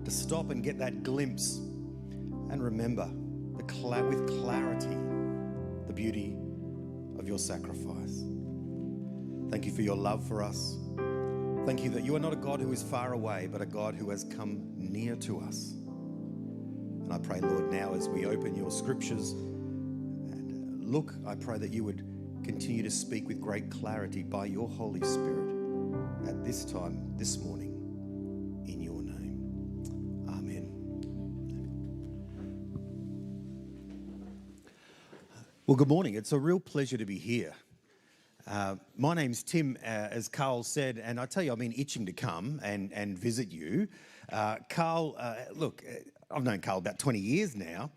to stop and get that glimpse and remember with clarity the beauty of your sacrifice. Thank you for your love for us. Thank you that you are not a God who is far away, but a God who has come near to us. And I pray, Lord, now as we open your scriptures and look, I pray that you would continue to speak with great clarity by your Holy Spirit at this time, this morning, in your name. Amen. Well, good morning. It's a real pleasure to be here. My name's Tim, as Carl said, and I tell you, I've been itching to come and visit you. Carl, look, I've known Carl about 20 years now,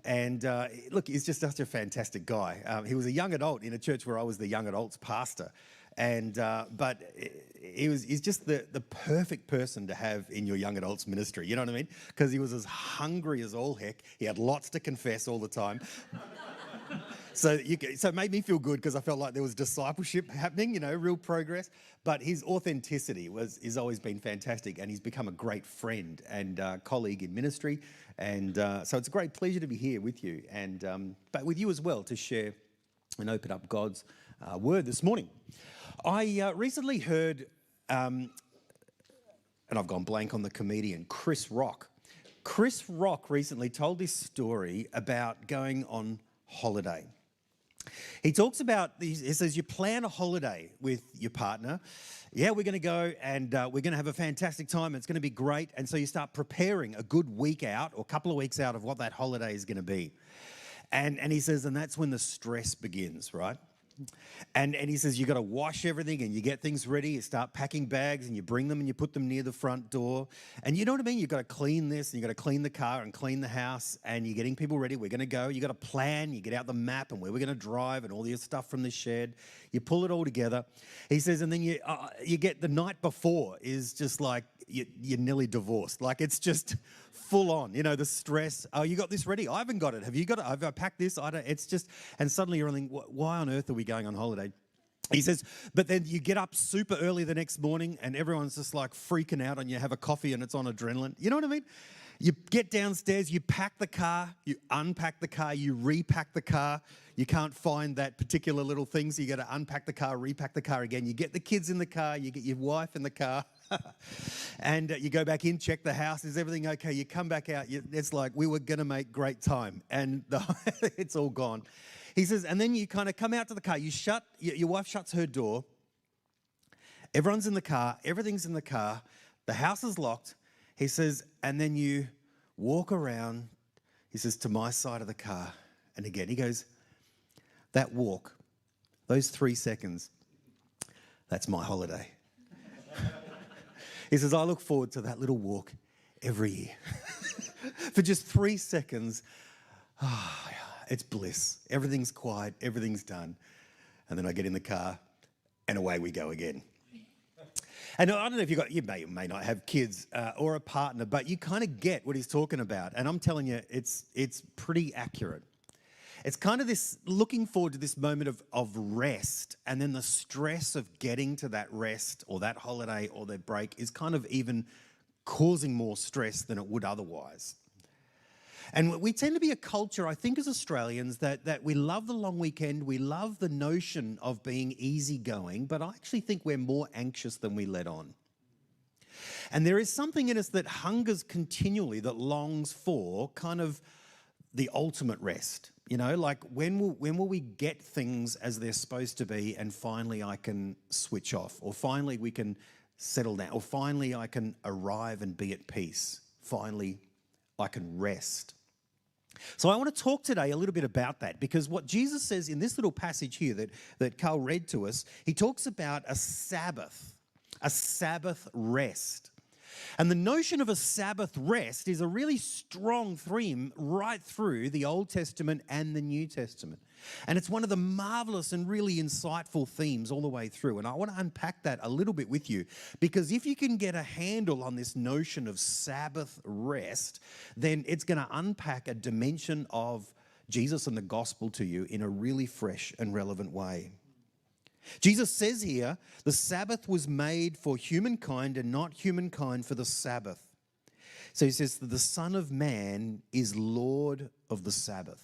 and look, he's just such a fantastic guy. He was a young adult in a church where I was the young adults pastor, and but he's just the perfect person to have in your young adults ministry. You know what I mean? Because he was as hungry as all heck. He had lots to confess all the time. So it made me feel good because I felt like there was discipleship happening, you know, real progress. But his authenticity has always been fantastic, and he's become a great friend and colleague in ministry. And so it's a great pleasure to be here with you, and but with you as well to share and open up God's word this morning. I recently heard, and I've gone blank on the comedian, Chris Rock. Chris Rock recently told this story about going on holiday. He talks about, he says, you plan a holiday with your partner. Yeah, we're going to go and we're going to have a fantastic time. It's going to be great. And so you start preparing a good week out or a couple of weeks out of what that holiday is going to be. And he says, and that's when the stress begins, right? And he says, you got to wash everything and you get things ready. You start packing bags and you bring them and you put them near the front door. And you know what I mean? You've got to clean this and you've got to clean the car and clean the house, and you're getting people ready. We're going to go. You got to plan. You get out the map and where we're going to drive and all your stuff from the shed. You pull it all together. He says, and then you get the night before is just like you're nearly divorced. Like it's just full on, you know, the stress. Oh, you got this ready? I haven't got it. Have you got it? Have I packed this? I don't. It's just, and suddenly you're thinking, why on earth are we going on holiday? He says, but then you get up super early the next morning and everyone's just like freaking out, and you have a coffee and it's on adrenaline. You know what I mean? You get downstairs, you pack the car, you unpack the car, you repack the car. You can't find that particular little thing, so you got to unpack the car, repack the car again. You get the kids in the car, you get your wife in the car, and you go back in, check the house. Is everything okay? You come back out. It's like we were going to make great time, and it's all gone. He says, and then you kind of come out to the car. Your wife shuts her door. Everyone's in the car. Everything's in the car. The house is locked. He says, and then you walk around, he says, to my side of the car. And again, he goes, that walk, those 3 seconds, that's my holiday. He says, I look forward to that little walk every year. For just 3 seconds, it's bliss. Everything's quiet, everything's done. And then I get in the car and away we go again. And I don't know if you may or may not have kids or a partner, but you kind of get what he's talking about. And I'm telling you, it's pretty accurate. It's kind of this looking forward to this moment of rest, and then the stress of getting to that rest or that holiday or that break is kind of even causing more stress than it would otherwise. And we tend to be a culture, I think, as Australians, that we love the long weekend, we love the notion of being easygoing, but I actually think we're more anxious than we let on. And there is something in us that hungers continually, that longs for kind of the ultimate rest. You know, like when will we get things as they're supposed to be, and finally I can switch off, or finally we can settle down, or finally I can arrive and be at peace. Finally I can rest. So I want to talk today a little bit about that, because what Jesus says in this little passage here that Carl read to us, he talks about a Sabbath rest. And the notion of a Sabbath rest is a really strong theme right through the Old Testament and the New Testament. And it's one of the marvelous and really insightful themes all the way through. And I want to unpack that a little bit with you, because if you can get a handle on this notion of Sabbath rest, then it's going to unpack a dimension of Jesus and the gospel to you in a really fresh and relevant way. Jesus says here, the Sabbath was made for humankind and not humankind for the Sabbath. So he says that the Son of Man is Lord of the Sabbath.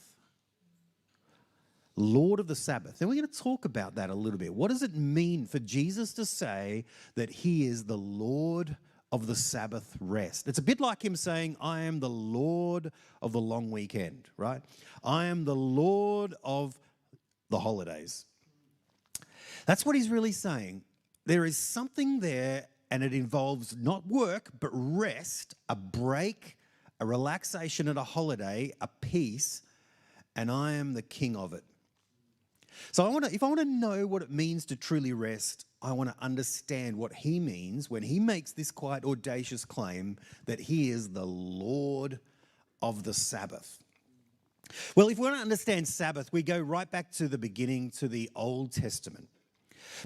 Lord of the Sabbath. And we're going to talk about that a little bit. What does it mean for Jesus to say that he is the Lord of the Sabbath rest? It's a bit like him saying, I am the Lord of the long weekend, right? I am the Lord of the holidays. That's what he's really saying. There is something there, and it involves not work, but rest, a break, a relaxation at a holiday, a peace, and I am the king of it. So if I want to know what it means to truly rest, I want to understand what he means when he makes this quite audacious claim that he is the Lord of the Sabbath. Well, if we want to understand Sabbath, we go right back to the beginning, to the Old Testament.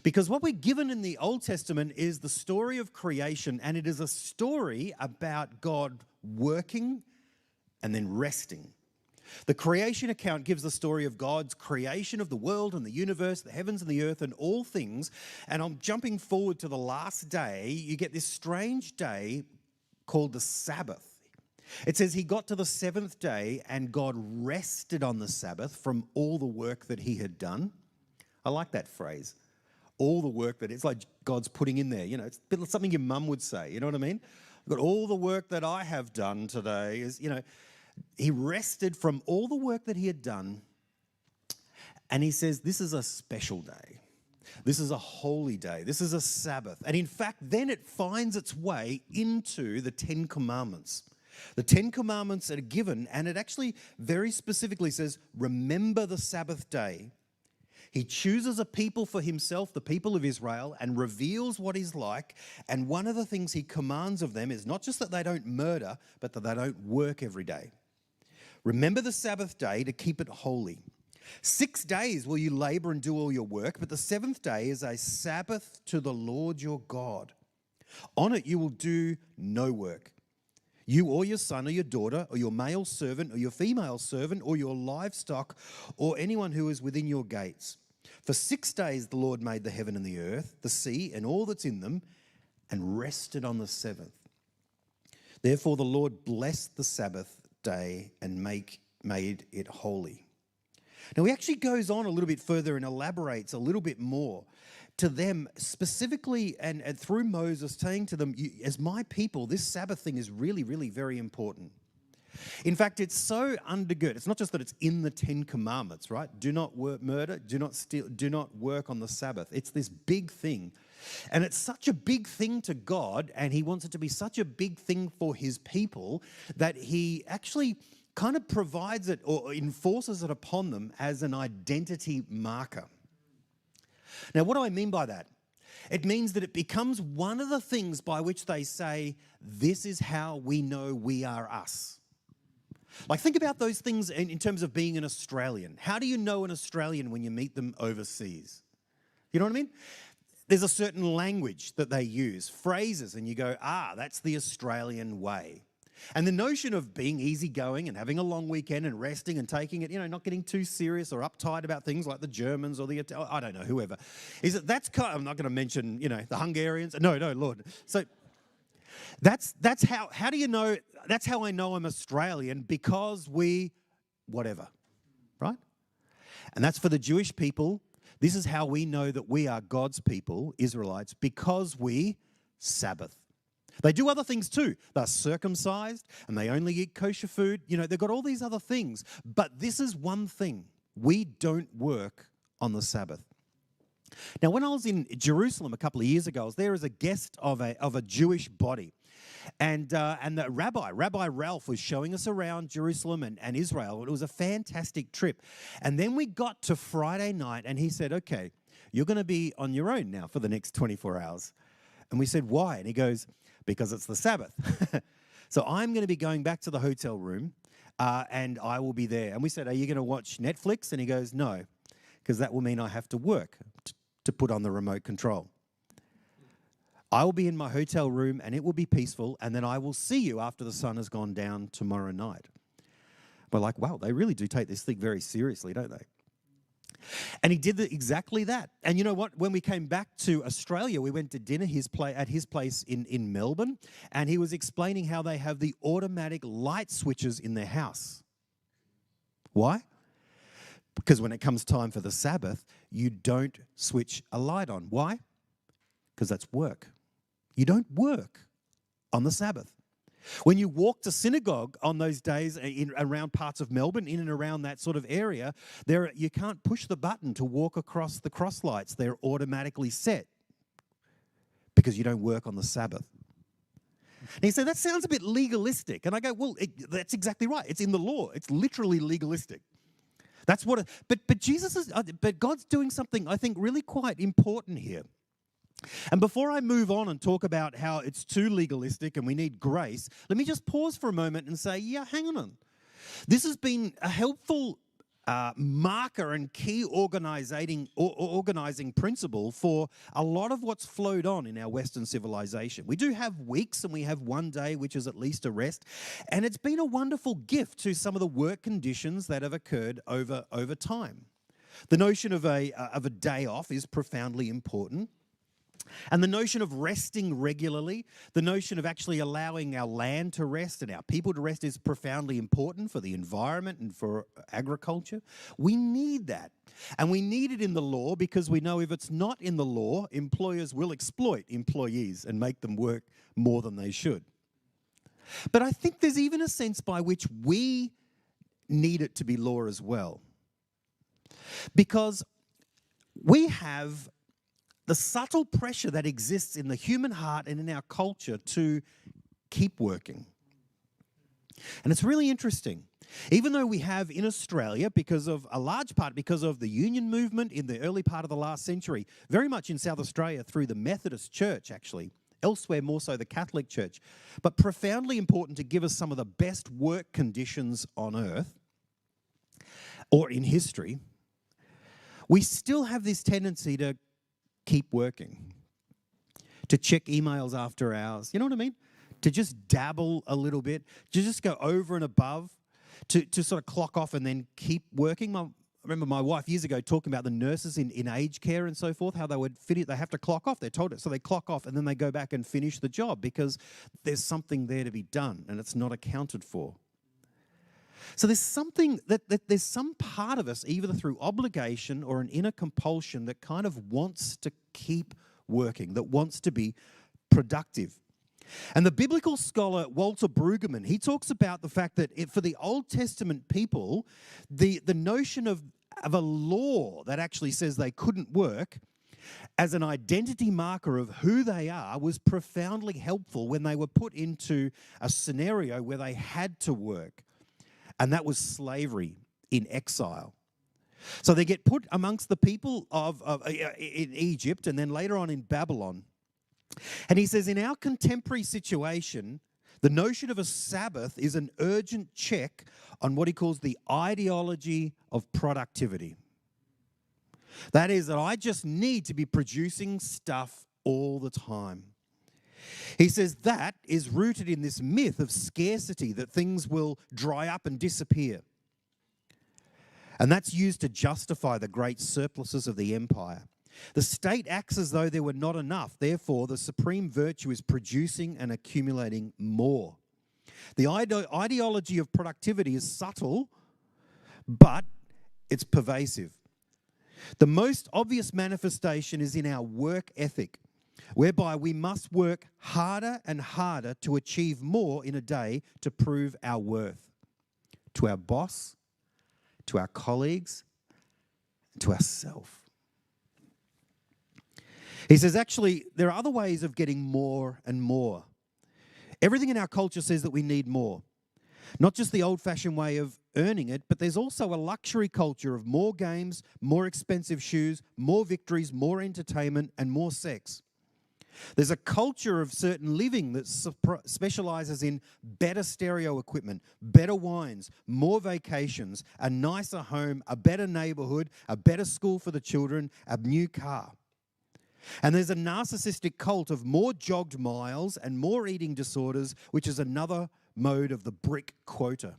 Because what we're given in the Old Testament is the story of creation, and it is a story about God working and then resting. The creation account gives the story of God's creation of the world and the universe, the heavens and the earth and all things. And I'm jumping forward to the last day. You get this strange day called the Sabbath. It says he got to the seventh day and God rested on the Sabbath from all the work that he had done. I like that phrase. All the work that it's like God's putting in there. You know, it's a bit something your mum would say. You know what I mean? I've got all the work that I have done today is, you know, he rested from all the work that he had done. And he says, this is a special day. This is a holy day. This is a Sabbath. And in fact, then it finds its way into the Ten Commandments. The Ten Commandments are given, and it actually very specifically says, remember the Sabbath day. He chooses a people for himself, the people of Israel, and reveals what he's like. And one of the things he commands of them is not just that they don't murder, but that they don't work every day. Remember the Sabbath day to keep it holy. 6 days will you labor and do all your work, but the seventh day is a Sabbath to the Lord your God. On it you will do no work. You or your son or your daughter or your male servant or your female servant or your livestock or anyone who is within your gates. For 6 days the Lord made the heaven and the earth, the sea and all that's in them, and rested on the seventh. Therefore the Lord blessed the Sabbath day and made it holy. Now he actually goes on a little bit further and elaborates a little bit more to them specifically and through Moses saying to them, as my people, this Sabbath thing is really, really very important. In fact, it's so undergirded. It's not just that it's in the Ten Commandments, right? Do not murder, do not steal, do not work on the Sabbath. It's this big thing. And it's such a big thing to God, and he wants it to be such a big thing for his people that he actually kind of provides it or enforces it upon them as an identity marker. Now, what do I mean by that? It means that it becomes one of the things by which they say, this is how we know we are us. Like, think about those things in terms of being an Australian. How do you know an Australian when you meet them overseas? You know what I mean? There's a certain language that they use, phrases, and you go, that's the Australian way. And the notion of being easygoing and having a long weekend and resting and taking it, not getting too serious or uptight about things like the Germans or I don't know, whoever, is that's kind of, I'm not going to mention, the Hungarians. No, Lord. So that's how do you know, that's how I know I'm Australian, because we, whatever, right? And that's for the Jewish people. This is how we know that we are God's people, Israelites, because we Sabbath. They do other things too. They're circumcised and they only eat kosher food. They've got all these other things. But this is one thing. We don't work on the Sabbath. Now, when I was in Jerusalem a couple of years ago, I was there as a guest of a Jewish body. And the Rabbi Ralph was showing us around Jerusalem and Israel. It was a fantastic trip. And then we got to Friday night and he said, okay, you're going to be on your own now for the next 24 hours. And we said, why? And he goes, because it's the Sabbath. So I'm going to be going back to the hotel room and I will be there. And we said, are you going to watch Netflix? And he goes, no, because that will mean I have to work to put on the remote control. I will be in my hotel room and it will be peaceful, and then I will see you after the sun has gone down tomorrow night. We're like, wow, they really do take this thing very seriously, don't they? And he did exactly that. And you know what? When we came back to Australia, we went to dinner at his place in Melbourne, and he was explaining how they have the automatic light switches in their house. Why? Because when it comes time for the Sabbath, you don't switch a light on. Why? Because that's work. You don't work on the Sabbath. When you walk to synagogue on those days around parts of Melbourne, in and around that sort of area, you can't push the button to walk across the cross lights. They're automatically set because you don't work on the Sabbath. And he said, that sounds a bit legalistic. And I go, well, that's exactly right. It's in the law. It's literally legalistic. That's what. But God's doing something, I think, really quite important here. And before I move on and talk about how it's too legalistic and we need grace, let me just pause for a moment and say, yeah, hang on. This has been a helpful marker and key organizing principle for a lot of what's flowed on in our Western civilization. We do have weeks and we have one day, which is at least a rest. And it's been a wonderful gift to some of the work conditions that have occurred over time. The notion of a day off is profoundly important. And the notion of resting regularly, the notion of actually allowing our land to rest and our people to rest is profoundly important for the environment and for agriculture. We need that. And we need it in the law because we know if it's not in the law, employers will exploit employees and make them work more than they should. But I think there's even a sense by which we need it to be law as well. Because we have the subtle pressure that exists in the human heart and in our culture to keep working. And it's really interesting. Even though we have in Australia, because of a large part, because of the union movement in the early part of the last century, very much in South Australia through the Methodist Church, actually, elsewhere more so the Catholic Church, but profoundly important to give us some of the best work conditions on earth or in history, we still have this tendency to keep working, to check emails after hours. You know what I mean? To just dabble a little bit, to just go over and above, to sort of clock off and then keep working. I remember my wife years ago talking about the nurses in aged care and so forth, how they would they have to clock off. They're told it. So they clock off and then they go back and finish the job because there's something there to be done and it's not accounted for. So there's something that there's some part of us, either through obligation or an inner compulsion, that kind of wants to keep working, that wants to be productive. And the biblical scholar Walter Brueggemann, he talks about the fact that for the Old Testament people, the notion of a law that actually says they couldn't work as an identity marker of who they are was profoundly helpful when they were put into a scenario where they had to work. And that was slavery in exile. So they get put amongst the people in Egypt and then later on in Babylon. And he says, in our contemporary situation, the notion of a Sabbath is an urgent check on what he calls the ideology of productivity. That is that I just need to be producing stuff all the time. He says that is rooted in this myth of scarcity, that things will dry up and disappear. And that's used to justify the great surpluses of the empire. The state acts as though there were not enough. Therefore, the supreme virtue is producing and accumulating more. The ideology of productivity is subtle, but it's pervasive. The most obvious manifestation is in our work ethic, whereby we must work harder and harder to achieve more in a day to prove our worth to our boss, to our colleagues, to ourselves. He says, actually, there are other ways of getting more and more. Everything in our culture says that we need more. Not just the old-fashioned way of earning it, but there's also a luxury culture of more games, more expensive shoes, more victories, more entertainment, and more sex. There's a culture of certain living that specializes in better stereo equipment, better wines, more vacations, a nicer home, a better neighborhood, a better school for the children, a new car. And there's a narcissistic cult of more jogged miles and more eating disorders, which is another mode of the brick quota.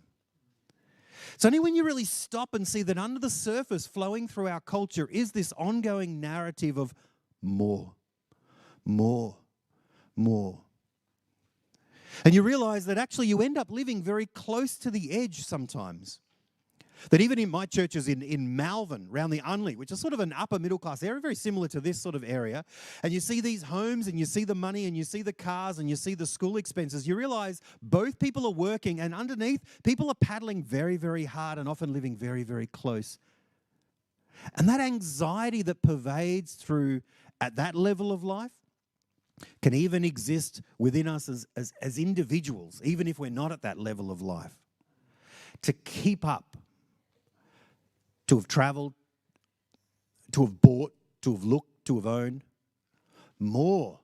It's only when you really stop and see that under the surface, flowing through our culture, is this ongoing narrative of more, more, more. And you realize that actually you end up living very close to the edge sometimes. That even in my churches in Malvern, around the Unley, which is sort of an upper middle class area, very similar to this sort of area, and you see these homes and you see the money and you see the cars and you see the school expenses, you realize both people are working and underneath, people are paddling very, very hard and often living very, very close. And that anxiety that pervades through at that level of life can even exist within us as individuals, even if we're not at that level of life. To keep up, to have travelled, to have bought, to have looked, to have owned. More,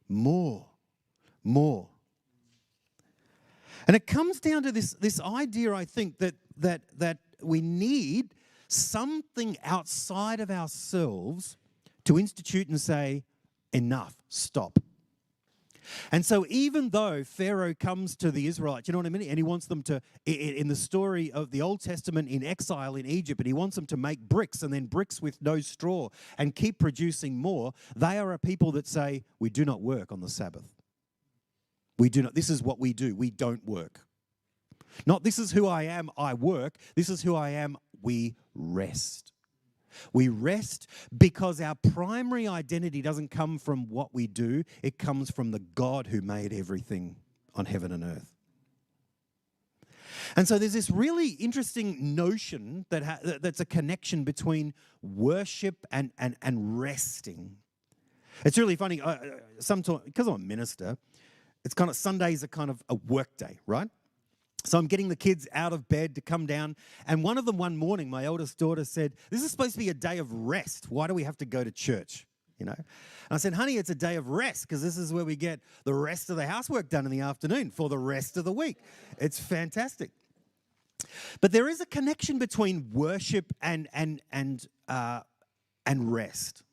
more, more. And it comes down to this idea, I think, that we need something outside of ourselves to institute and say, enough, stop. And so even though Pharaoh comes to the Israelites, you know what I mean? And he wants them to, in the story of the Old Testament in exile in Egypt, and he wants them to make bricks and then bricks with no straw and keep producing more, they are a people that say, we do not work on the Sabbath. We do not, this is what we do, we don't work. Not this is who I am, I work. This is who I am, we rest. We rest because our primary identity doesn't come from what we do. It comes from the God who made everything on heaven and earth. And so there's this really interesting notion that's a connection between worship and resting. It's really funny. Sometimes, because I'm a minister, it's kind of Sundays are kind of a work day, right? So I'm getting the kids out of bed to come down. And one of them one morning, my oldest daughter said, this is supposed to be a day of rest. Why do we have to go to church? You know? And I said, honey, it's a day of rest because this is where we get the rest of the housework done in the afternoon for the rest of the week. It's fantastic. But there is a connection between worship and rest.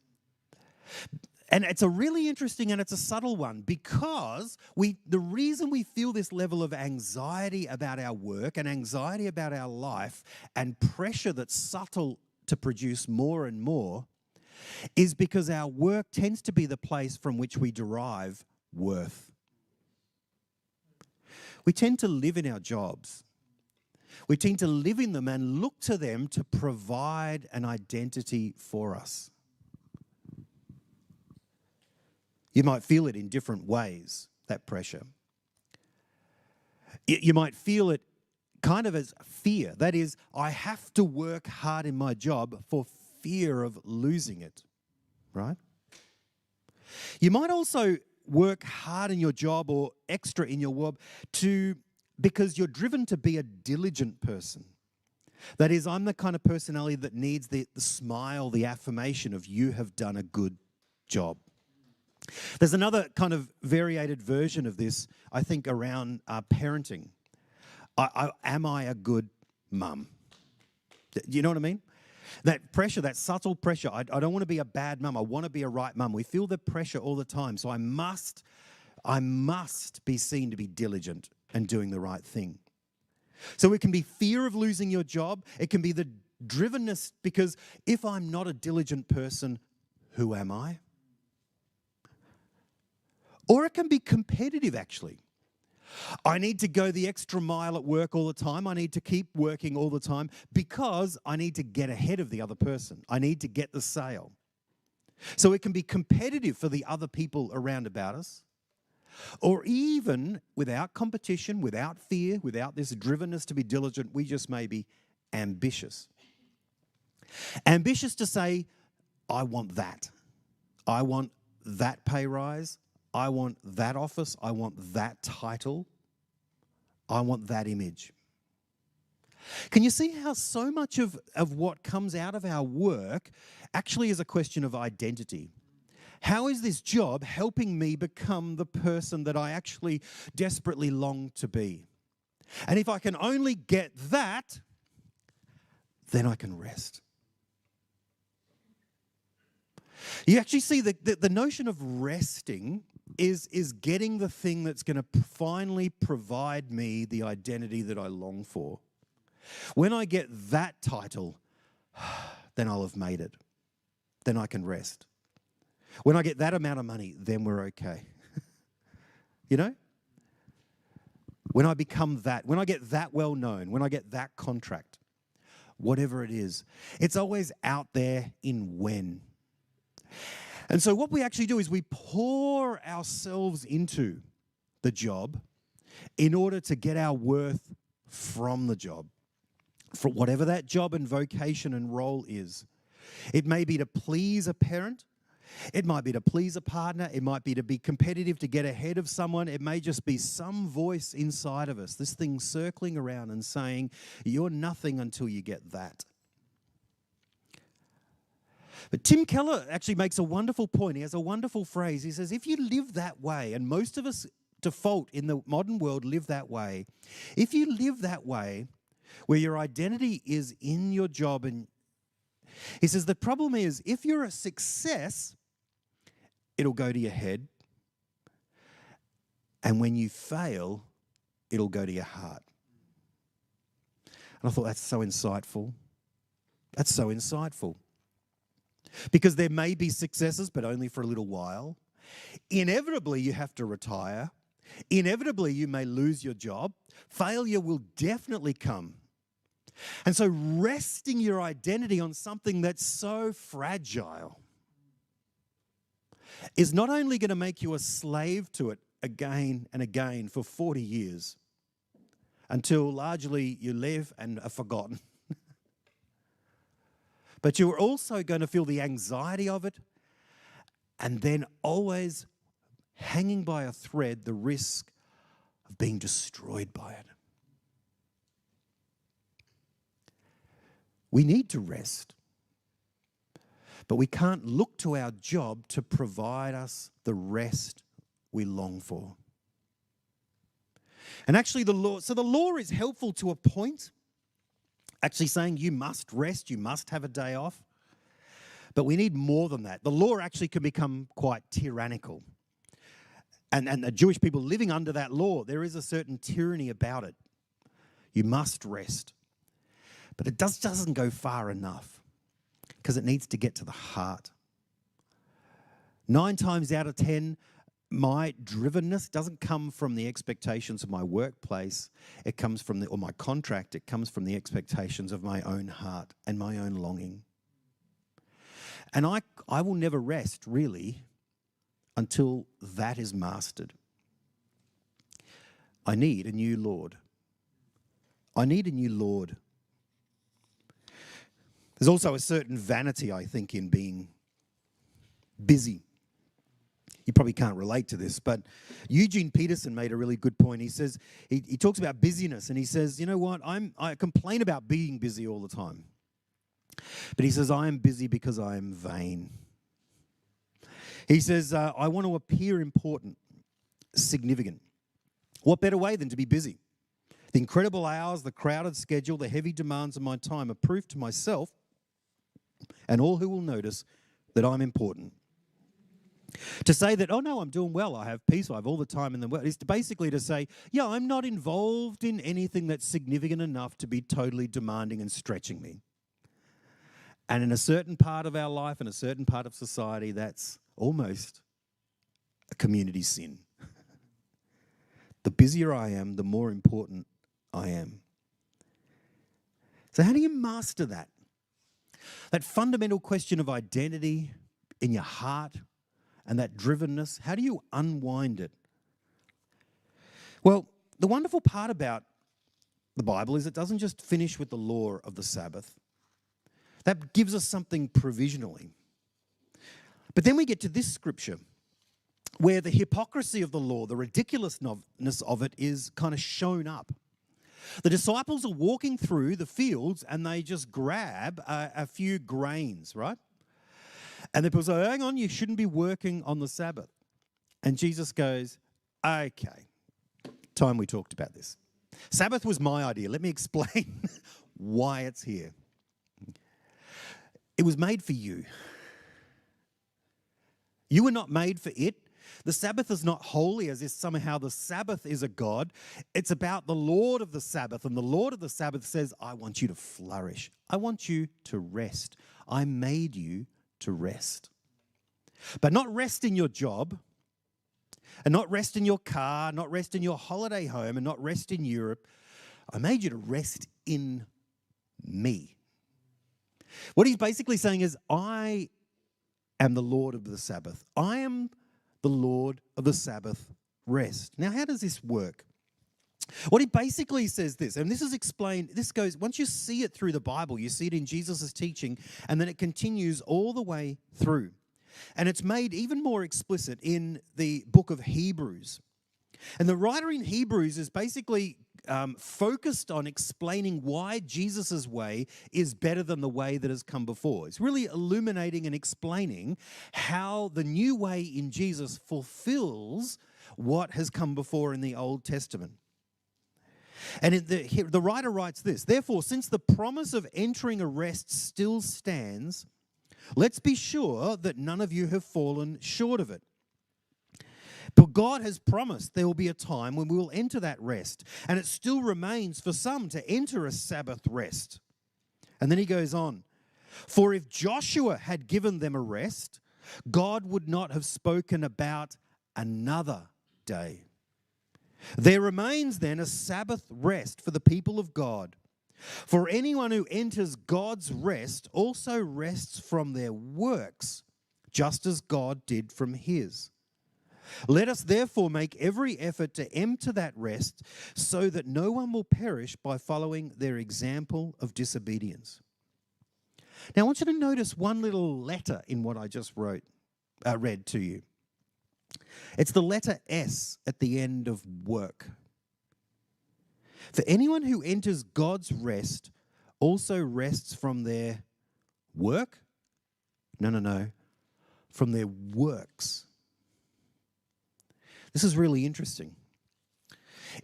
And it's a really interesting and it's a subtle one because the reason we feel this level of anxiety about our work and anxiety about our life and pressure that's subtle to produce more and more is because our work tends to be the place from which we derive worth. We tend to live in our jobs. We tend to live in them and look to them to provide an identity for us. You might feel it in different ways, that pressure. You might feel it kind of as fear. That is, I have to work hard in my job for fear of losing it, right? You might also work hard in your job or extra in your job because you're driven to be a diligent person. That is, I'm the kind of personality that needs the smile, the affirmation of you have done a good job. There's another kind of variated version of this, I think, around parenting. Am I a good mum? Do you know what I mean? That pressure, that subtle pressure. I don't want to be a bad mum. I want to be a right mum. We feel the pressure all the time. So I must be seen to be diligent and doing the right thing. So it can be fear of losing your job. It can be the drivenness because if I'm not a diligent person, who am I? Or it can be competitive, actually. I need to go the extra mile at work all the time. I need to keep working all the time because I need to get ahead of the other person. I need to get the sale. So it can be competitive for the other people around about us. Or even without competition, without fear, without this drivenness to be diligent, we just may be ambitious. Ambitious to say, I want that. I want that pay rise. I want that office. I want that title. I want that image. Can you see how so much of what comes out of our work actually is a question of identity? How is this job helping me become the person that I actually desperately long to be? And if I can only get that, then I can rest. You actually see the notion of resting is getting the thing that's going to finally provide me the identity that I long for. When I get that title, then I'll have made it. Then I can rest. When I get that amount of money, then we're okay. You know? When I become that, when I get that well known, when I get that contract, whatever it is, it's always out there in when. And so what we actually do is we pour ourselves into the job in order to get our worth from the job, for whatever that job and vocation and role is. It may be to please a parent. It might be to please a partner. It might be to be competitive, to get ahead of someone. It may just be some voice inside of us, this thing circling around and saying, you're nothing until you get that. But Tim Keller actually makes a wonderful point. He has a wonderful phrase. He says, if you live that way, and most of us default in the modern world live that way, if you live that way, where your identity is in your job, and he says the problem is if you're a success, it'll go to your head, and when you fail, it'll go to your heart. And I thought that's so insightful. That's so insightful. Because there may be successes, but only for a little while. Inevitably, you have to retire. Inevitably, you may lose your job. Failure will definitely come. And so resting your identity on something that's so fragile is not only going to make you a slave to it again and again for 40 years until largely you live and are forgotten, but you're also going to feel the anxiety of it, and then always hanging by a thread the risk of being destroyed by it. We need to rest, but we can't look to our job to provide us the rest we long for. And actually the law is helpful to a point, actually saying you must rest, you must have a day off. But we need more than that. The law actually can become quite tyrannical. And the Jewish people living under that law, there is a certain tyranny about it. You must rest. But it doesn't go far enough because it needs to get to the heart. 9 times out of 10, my drivenness doesn't come from the expectations of my workplace. It comes from or my contract. It comes from the expectations of my own heart and my own longing. And I will never rest, really, until that is mastered. I need a new Lord. I need a new Lord. There's also a certain vanity, I think, in being busy. You probably can't relate to this, but Eugene Peterson made a really good point. He says, he talks about busyness, and he says, you know what, I complain about being busy all the time. But he says, I am busy because I am vain. He says, I want to appear important, significant. What better way than to be busy? The incredible hours, the crowded schedule, the heavy demands of my time are proof to myself and all who will notice that I'm important. To say that, oh no, I'm doing well, I have peace, I have all the time in the world, is basically to say, yeah, I'm not involved in anything that's significant enough to be totally demanding and stretching me. And in a certain part of our life, in a certain part of society, that's almost a community sin. The busier I am, the more important I am. So how do you master that? That fundamental question of identity in your heart and that drivenness, how do you unwind it? Well, the wonderful part about the Bible is it doesn't just finish with the law of the Sabbath. That gives us something provisionally. But then we get to this scripture where the hypocrisy of the law, the ridiculousness of it is kind of shown up. The disciples are walking through the fields and they just grab a few grains, right? And the people say, hang on, you shouldn't be working on the Sabbath. And Jesus goes, okay, time we talked about this. Sabbath was my idea. Let me explain why it's here. It was made for you. You were not made for it. The Sabbath is not holy as if somehow the Sabbath is a God. It's about the Lord of the Sabbath. And the Lord of the Sabbath says, I want you to flourish. I want you to rest. I made you to rest. But not rest in your job, and not rest in your car, not rest in your holiday home, and not rest in Europe. I made you to rest in me. What he's basically saying is, I am the Lord of the Sabbath. I am the Lord of the Sabbath rest. Now, how does this work? What he basically says this, and this is explained, this goes, once you see it through the Bible, you see it in Jesus' teaching, and then it continues all the way through. And it's made even more explicit in the book of Hebrews. And the writer in Hebrews is basically focused on explaining why Jesus' way is better than the way that has come before. It's really illuminating and explaining how the new way in Jesus fulfills what has come before in the Old Testament. And the writer writes this, therefore, since the promise of entering a rest still stands, let's be sure that none of you have fallen short of it. But God has promised there will be a time when we will enter that rest, and it still remains for some to enter a Sabbath rest. And then he goes on, for if Joshua had given them a rest, God would not have spoken about another day. There remains then a Sabbath rest for the people of God. For anyone who enters God's rest also rests from their works, just as God did from his. Let us therefore make every effort to enter that rest so that no one will perish by following their example of disobedience. Now I want you to notice one little letter in what I just read to you. It's the letter S at the end of work. For anyone who enters God's rest also rests from their work? No. From their works. This is really interesting.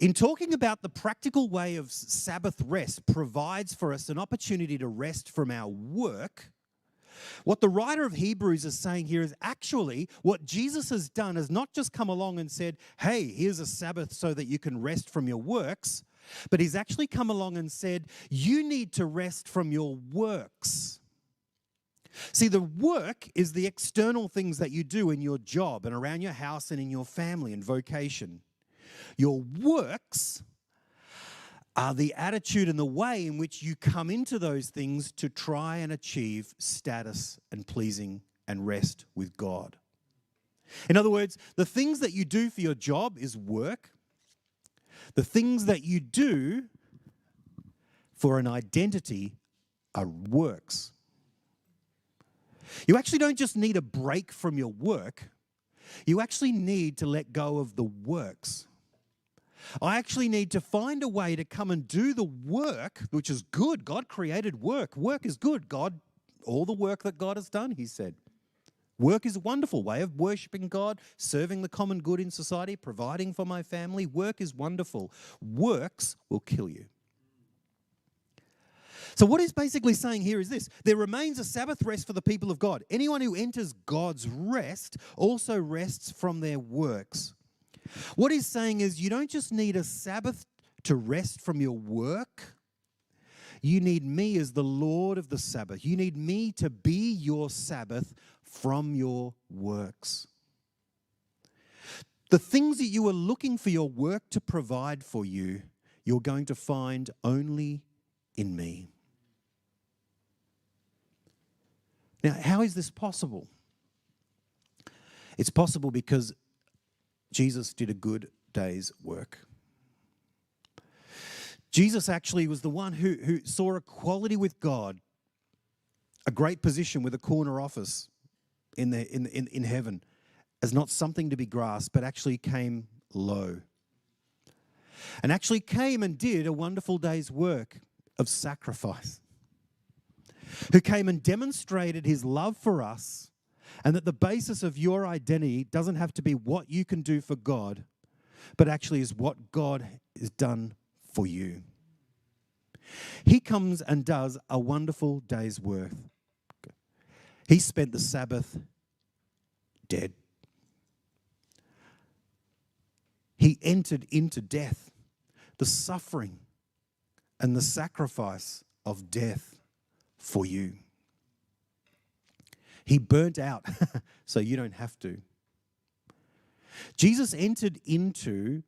In talking about the practical way of Sabbath rest provides for us an opportunity to rest from our work, what the writer of Hebrews is saying here is actually what Jesus has done is not just come along and said, hey, here's a Sabbath so that you can rest from your works, but he's actually come along and said, you need to rest from your works. See, the work is the external things that you do in your job and around your house and in your family and vocation. Your works are the attitude and the way in which you come into those things to try and achieve status and pleasing and rest with God. In other words, the things that you do for your job is work. The things that you do for an identity are works. You actually don't just need a break from your work. You actually need to let go of the works. I actually need to find a way to come and do the work, which is good. God created work. Work is good. All the work that God has done, he said. Work is a wonderful way of worshiping God, serving the common good in society, providing for my family. Work is wonderful. Works will kill you. So what he's basically saying here is this. There remains a Sabbath rest for the people of God. Anyone who enters God's rest also rests from their works. What he's saying is you don't just need a Sabbath to rest from your work. You need me as the Lord of the Sabbath. You need me to be your Sabbath from your works. The things that you are looking for your work to provide for you, you're going to find only in me. Now, how is this possible? It's possible because Jesus did a good day's work. Jesus actually was the one who saw equality with God, a great position with a corner office in heaven, as not something to be grasped, but actually came low. And actually came and did a wonderful day's work of sacrifice. Who came and demonstrated his love for us, and that the basis of your identity doesn't have to be what you can do for God, but actually is what God has done for you. He comes and does a wonderful day's work. He spent the Sabbath dead. He entered into death, the suffering and the sacrifice of death for you. He burnt out so you don't have to. Jesus entered into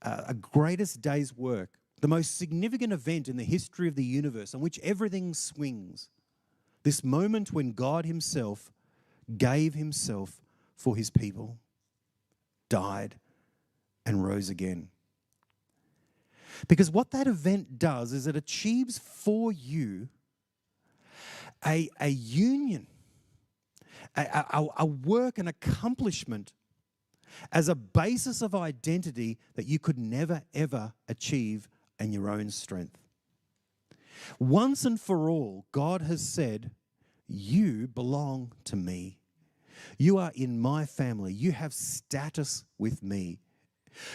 a greatest day's work, the most significant event in the history of the universe on which everything swings. This moment when God himself gave himself for his people, died and rose again. Because what that event does is it achieves for you a union, a work, an accomplishment as a basis of identity that you could never, ever achieve in your own strength. Once and for all, God has said, you belong to me. You are in my family. You have status with me.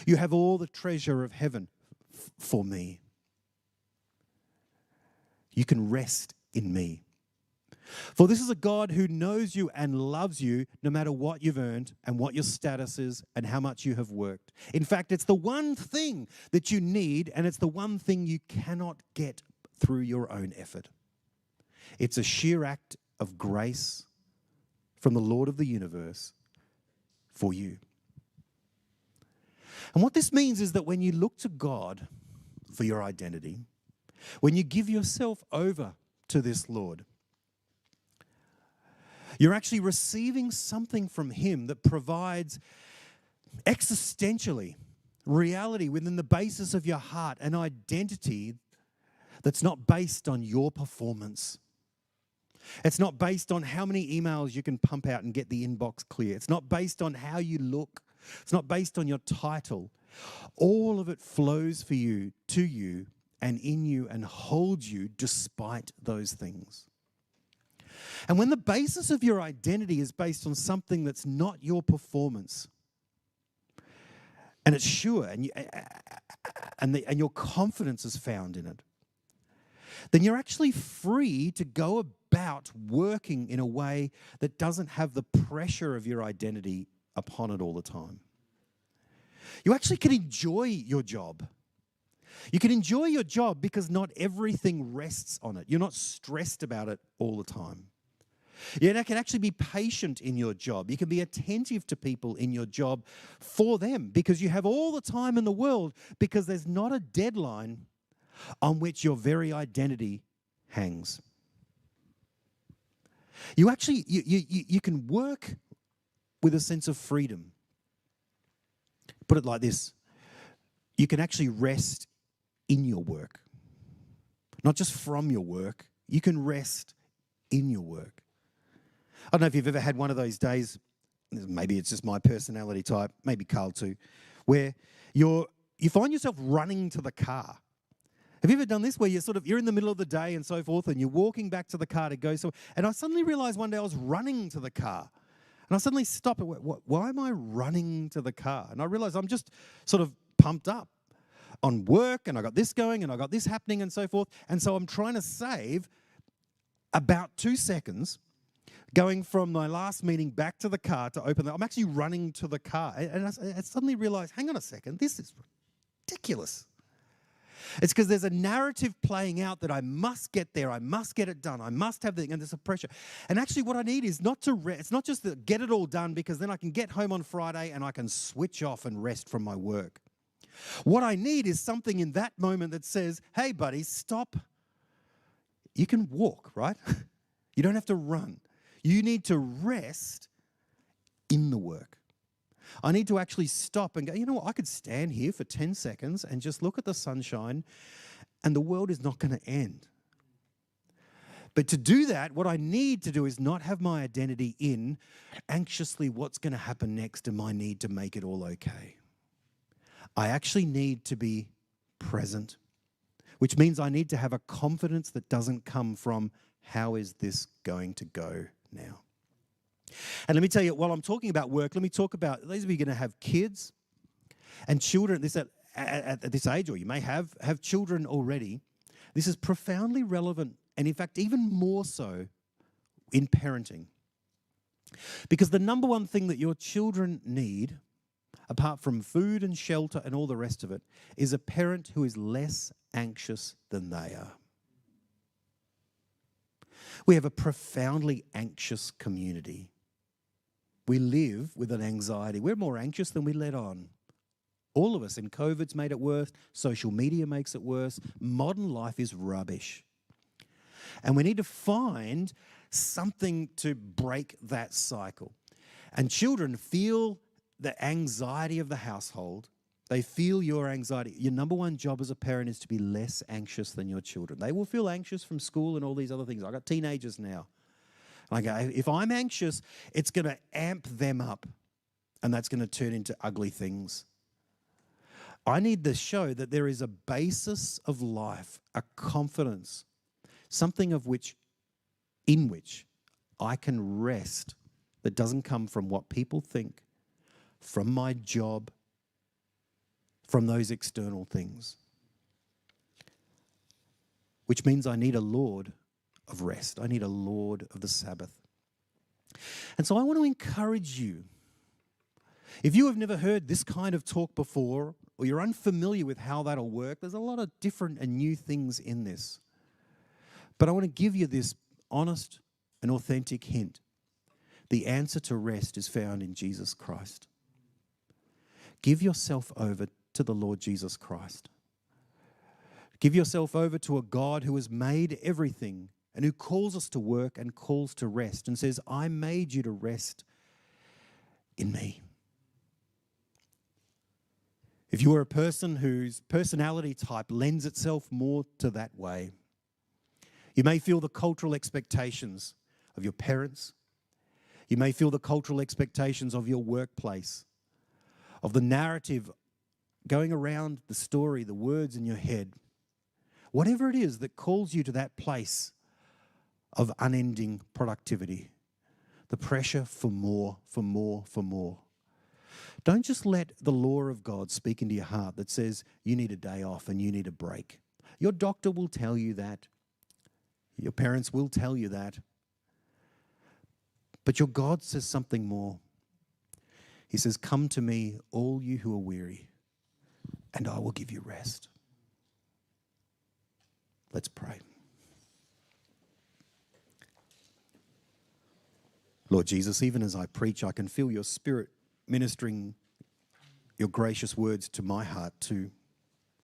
You have all the treasure of heaven for me. You can rest in me. For this is a God who knows you and loves you no matter what you've earned and what your status is and how much you have worked. In fact, it's the one thing that you need, and it's the one thing you cannot get through your own effort. It's a sheer act of grace from the Lord of the universe for you. And what this means is that when you look to God for your identity, when you give yourself over to this Lord, you're actually receiving something from him that provides existentially reality within the basis of your heart, an identity that's not based on your performance. It's not based on how many emails you can pump out and get the inbox clear. It's not based on how you look. It's not based on your title. All of it flows for you, to you, and in you, and holds you despite those things. And when the basis of your identity is based on something that's not your performance, and it's sure, and your confidence is found in it, then you're actually free to go about working in a way that doesn't have the pressure of your identity upon it all the time. You actually can enjoy your job. You can enjoy your job because not everything rests on it. You're not stressed about it all the time. You can actually be patient in your job. You can be attentive to people in your job for them because you have all the time in the world, because there's not a deadline on which your very identity hangs. You actually, you can work with a sense of freedom. Put it like this: you can actually rest in your work. Not just from your work, you can rest in your work. I don't know if you've ever had one of those days, maybe it's just my personality type, maybe Carl too, where you find yourself running to the car. Have you ever done this where you're in the middle of the day and so forth, and you're walking back to the car to go somewhere, and I suddenly realized one day I was running to the car. And I suddenly stopped and went, why am I running to the car? And I realized I'm just sort of pumped up on work, and I got this going, and I got this happening, and so forth. And so I'm trying to save about 2 seconds going from my last meeting back to the car to open I'm actually running to the car. And I suddenly realized, hang on a second, this is ridiculous. It's because there's a narrative playing out that I must get there, I must get it done, I must have the, and there's a pressure. And actually what I need is not to rest. It's not just to get it all done because then I can get home on Friday and I can switch off and rest from my work. What I need is something in that moment that says, hey buddy, stop. You can walk, right? You don't have to run. You need to rest in the work. I need to actually stop and go, you know what, I could stand here for 10 seconds and just look at the sunshine, and the world is not going to end. But to do that, what I need to do is not have my identity in anxiously what's going to happen next and my need to make it all okay. I actually need to be present, which means I need to have a confidence that doesn't come from how is this going to go now. And let me tell you, while I'm talking about work, let me talk about those of you going to have kids and children at this age, or you may have children already. This is profoundly relevant, and in fact, even more so in parenting. Because the number one thing that your children need apart from food and shelter and all the rest of it, is a parent who is less anxious than they are. We have a profoundly anxious community. We live with an anxiety. We're more anxious than we let on. All of us, and COVID's made it worse. Social media makes it worse. Modern life is rubbish. And we need to find something to break that cycle. And children feel the anxiety of the household. They feel your anxiety. Your number one job as a parent is to be less anxious than your children. They will feel anxious from school and all these other things. I've got teenagers now. I go, if I'm anxious, it's going to amp them up, and that's going to turn into ugly things. I need to show that there is a basis of life, a confidence, something in which I can rest that doesn't come from what people think, from my job, from those external things. Which means I need a Lord of rest. I need a Lord of the Sabbath. And so I want to encourage you. If you have never heard this kind of talk before, or you're unfamiliar with how that'll work, there's a lot of different and new things in this. But I want to give you this honest and authentic hint. The answer to rest is found in Jesus Christ. Give yourself over to the Lord Jesus Christ. Give yourself over to a God who has made everything and who calls us to work and calls to rest and says, I made you to rest in me. If you are a person whose personality type lends itself more to that way, you may feel the cultural expectations of your parents. You may feel the cultural expectations of your workplace, of the narrative going around the story, the words in your head. Whatever it is that calls you to that place of unending productivity, the pressure for more, for more, for more. Don't just let the law of God speak into your heart that says you need a day off and you need a break. Your doctor will tell you that. Your parents will tell you that. But your God says something more. He says, come to me, all you who are weary, and I will give you rest. Let's pray. Lord Jesus, even as I preach, I can feel your Spirit ministering your gracious words to my heart too.